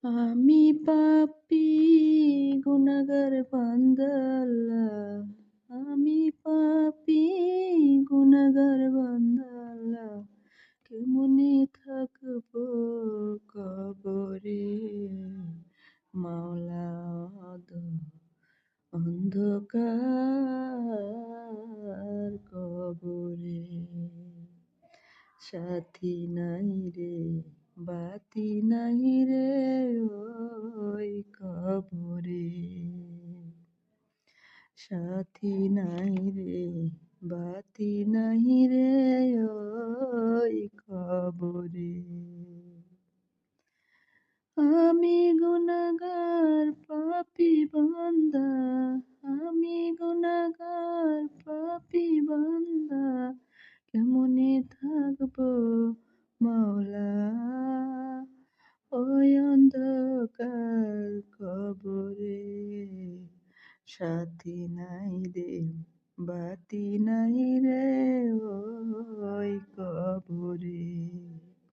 আমি পাপী গুনাহগার বান্দা আল্লাহ, আমি পাপী গুনাহগার বান্দা আল্লাহ, কেমনে থাকবো কবরে মাওলা অন্ধকার কবরে। সাথী নাই রে বাতি নাই রে ওই কবরে, সাথী নাই রে বাতি নাই রে ওই কবরে। আমি গুনাহগার পাপী বান্দা, আমি গুনাহগার পাপী বান্দা, কেমনে থাকবো মাওলা ওই অন্ধকার কবরে। সাথী নাই রে বাতি নাই রে